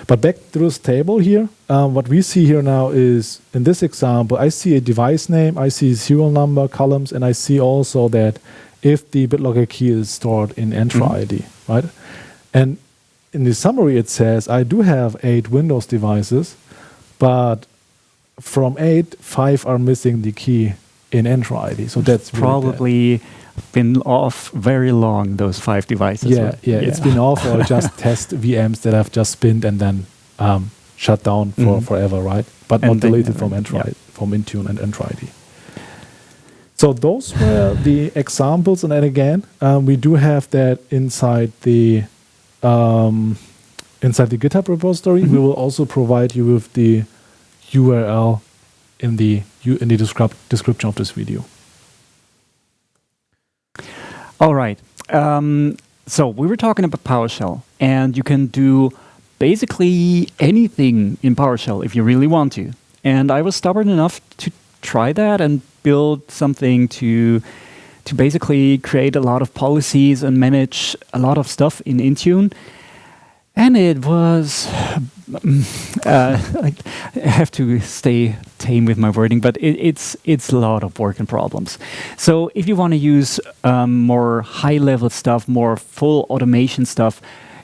But back to this table here, what we see here now is, in this example, I see a device name, I see serial number columns, and I see also that if the BitLocker key is stored in Entra ID, right? And in the summary, it says, I do have 8 Windows devices, but from 8, 5 are missing the key in Entra ID. So that's really probably been off very long, those 5 devices. Yeah, it's been off, or just test VMs that have just spinned and then shut down for forever, right? But not deleted from Entra, from Intune and Entra ID. So those were the examples, and then again, we do have that inside the GitHub repository. We will also provide you with the URL in the description of this video. All right. So we were talking about PowerShell, and you can do basically anything in PowerShell if you really want to. And I was stubborn enough to try that and build something to basically create a lot of policies and manage a lot of stuff in Intune. And it was, I have to stay tame with my wording, but it's a lot of work and problems. So if you want to use more high-level stuff, more full automation stuff,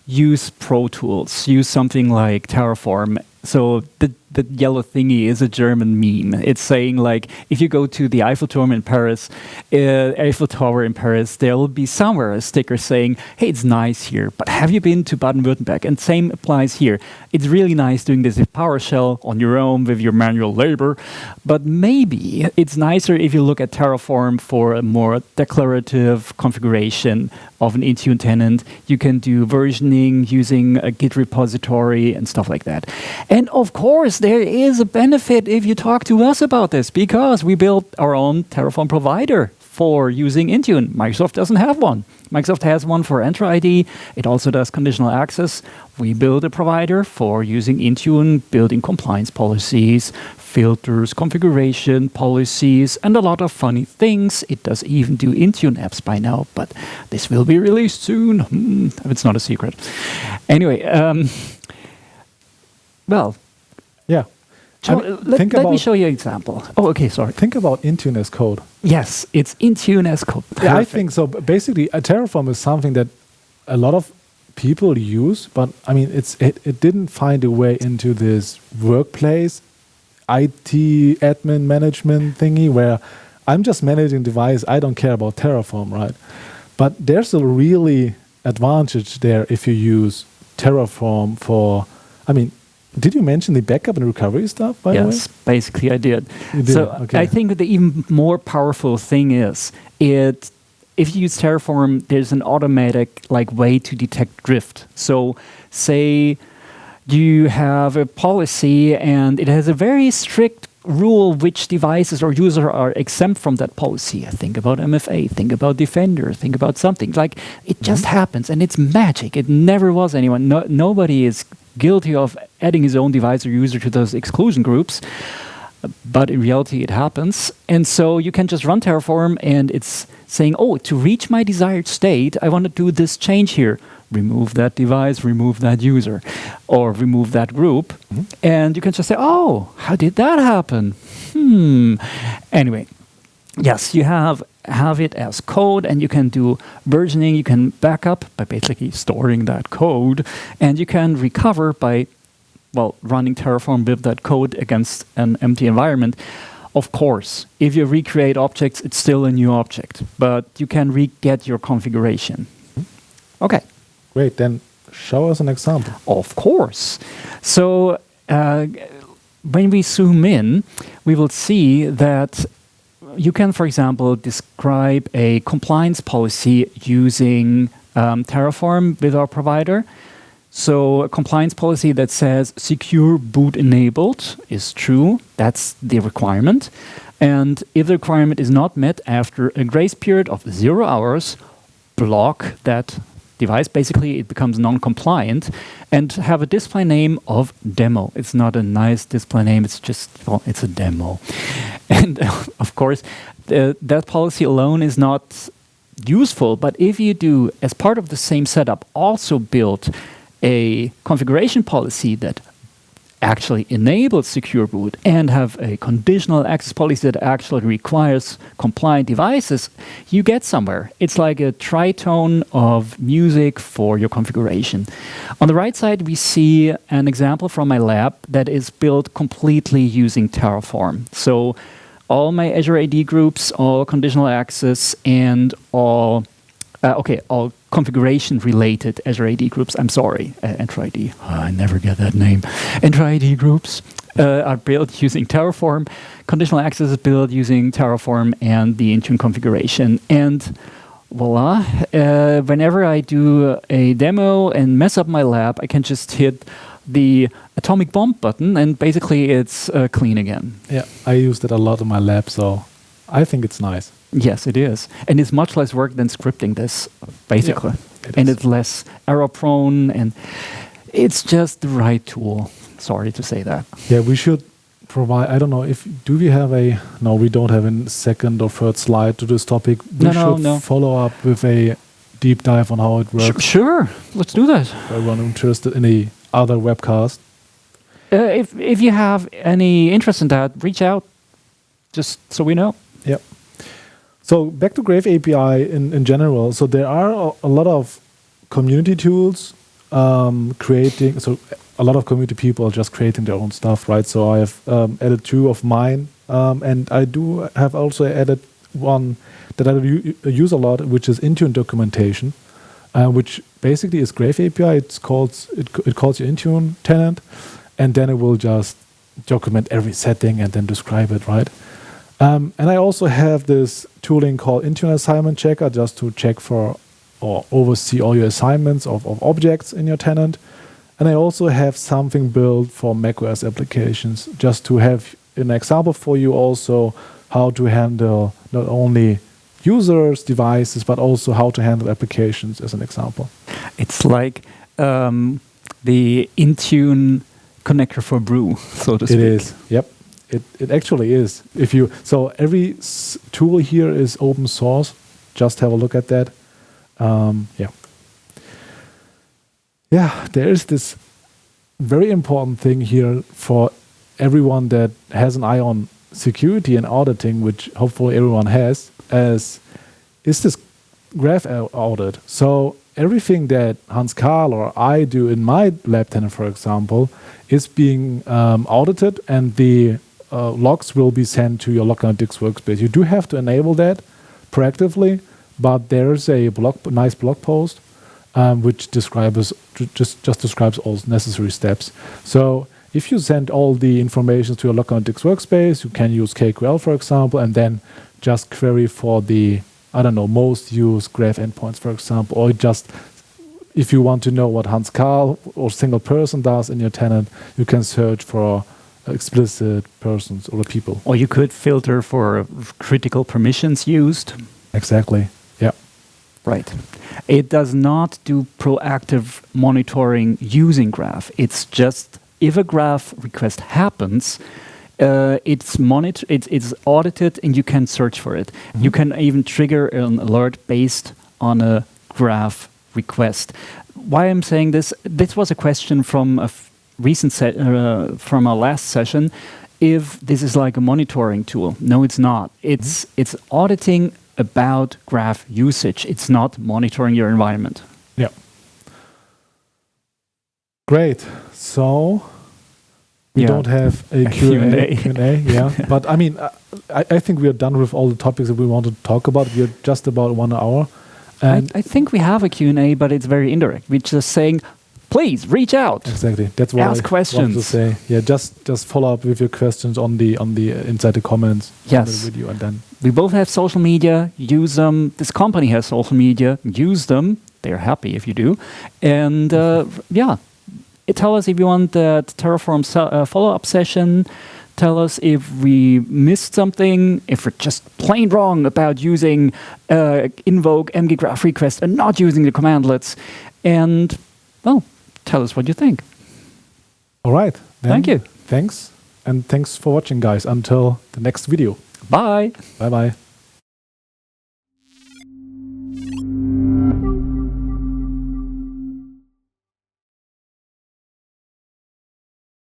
use Pro Tools. Use something like Terraform. So the yellow thingy is a German meme. It's saying, like, if you go to the Eiffel Tower in Paris, there will be somewhere a sticker saying, hey, it's nice here, but have you been to Baden-Württemberg? And same applies here. It's really nice doing this with PowerShell on your own with your manual labor, but maybe it's nicer if you look at Terraform for a more declarative configuration of an Intune tenant. You can do versioning using a Git repository and stuff like that. And of course, there is a benefit if you talk to us about this, because we built our own Terraform provider for using Intune. Microsoft doesn't have one. Microsoft has one for Entra ID. It also does conditional access. We build a provider for using Intune, building compliance policies, filters, configuration policies, and a lot of funny things. It does even do Intune apps by now, but this will be released soon. It's not a secret. Anyway, well, yeah. Let me show you an example. Oh, okay, sorry. Think about Intune as code. Yes, it's Intune as code. Yeah, I think so. Basically, a Terraform is something that a lot of people use, but I mean, it didn't find a way into this workplace IT admin management thingy where I'm just managing device. I don't care about Terraform, right? But there's a really advantage there if you use Terraform for, I mean, did you mention the backup and recovery stuff, by the way? Yes, basically I did. You did? So Okay. I think the even more powerful thing is, if you use Terraform, there's an automatic way to detect drift. So say you have a policy and it has a very strict rule which devices or users are exempt from that policy. Think about MFA, think about Defender, think about something. Like, it just happens, and it's magic. It never was anyone. Nobody is guilty of adding his own device or user to those exclusion groups, but in reality it happens. And so you can just run Terraform and it's saying, oh, to reach my desired state, I want to do this change here. Remove that device, remove that user, or remove that group. And you can just say, oh, how did that happen? Anyway, yes, you have it as code, and you can do versioning. You can back up by basically storing that code, and you can recover by, running Terraform with that code against an empty environment. Of course, if you recreate objects, it's still a new object, but you can re-get your configuration. Okay. Great, then show us an example. Of course. So when we zoom in, we will see that you can, for example, describe a compliance policy using Terraform with our provider. So a compliance policy that says secure boot enabled is true. That's the requirement. And if the requirement is not met after a grace period of 0 hours, block that device. Basically, it becomes non-compliant, and have a display name of demo. It's not a nice display name. It's just, it's a demo. And of course, that policy alone is not useful. But if you do, as part of the same setup, also build a configuration policy that actually enable secure boot and have a conditional access policy that actually requires compliant devices, you get somewhere. It's like a tritone of music for your configuration. On the right side, we see an example from my lab that is built completely using Terraform. So all my Azure AD groups, all conditional access, and all configuration-related Azure AD groups. I'm sorry, Entra ID. I never get that name. Entra ID groups are built using Terraform. Conditional access is built using Terraform and the Intune configuration. And voila, whenever I do a demo and mess up my lab, I can just hit the atomic bomb button, and basically it's clean again. Yeah, I use that a lot in my lab, so I think it's nice. Yes, it is. And it's much less work than scripting this, basically. Yeah, it's less error-prone, and it's just the right tool. Sorry to say that. Yeah, we should provide, I don't know, do we have no, we don't have a second or third slide to this topic. We should follow up with a deep dive on how it works. Sure, let's do that. For everyone interested in a other webcast. If you have any interest in that, reach out, just so we know. Yep. So back to Graph API in general. So there are a lot of community tools creating. So a lot of community people are just creating their own stuff, right? So I have added 2 of mine, and I do have also added one that I use a lot, which is Intune documentation, which basically is Graph API. It calls your Intune tenant, and then it will just document every setting and then describe it, right? And I also have this tooling called Intune Assignment Checker, just to check for or oversee all your assignments of objects in your tenant. And I also have something built for macOS applications, just to have an example for you also how to handle not only users, devices, but also how to handle applications as an example. It's like the Intune connector for Brew, so to speak. It is, yep. It actually is. So every tool here is open source. Just have a look at that. Yeah, there is this very important thing here for everyone that has an eye on security and auditing, which hopefully everyone has, is this graph audit. So everything that Hans Karl or I do in my lab tenant, for example, is being audited, and the logs will be sent to your Log Analytics workspace. You do have to enable that proactively, but there's a nice blog post which describes all necessary steps. So if you send all the information to your Log Analytics workspace, you can use KQL, for example, and then just query for the, most used graph endpoints, for example, or just if you want to know what Hans Karl or single person does in your tenant, you can search for explicit persons or people. Or you could filter for critical permissions used. Exactly. Yeah. Right. It does not do proactive monitoring using graph. It's just if a graph request happens, it's audited and you can search for it. Mm-hmm. You can even trigger an alert based on a graph request. Why I'm saying this was a question from a recent from our last session. If this is like a monitoring tool, no, it's not. It's auditing about graph usage. It's not monitoring your environment. Yeah. Great. So we don't have a Q&A. Yeah. But I mean, I think we are done with all the topics that we want to talk about. We are just about 1 hour. And I think we have a Q&A, but it's very indirect. We're just saying, please reach out. Exactly. That's what ask questions. To say. Yeah, just follow up with your questions on the inside the comments. Yes. On the video, and then we both have social media. Use them. This company has social media. Use them. They're happy if you do. And tell us if you want that Terraform follow-up session. Tell us if we missed something, if we're just plain wrong about using invoke mggraph request and not using the commandlets. And, well, tell us what you think. All right. Thank you. Thanks. And thanks for watching, guys. Until the next video. Bye. Bye-bye.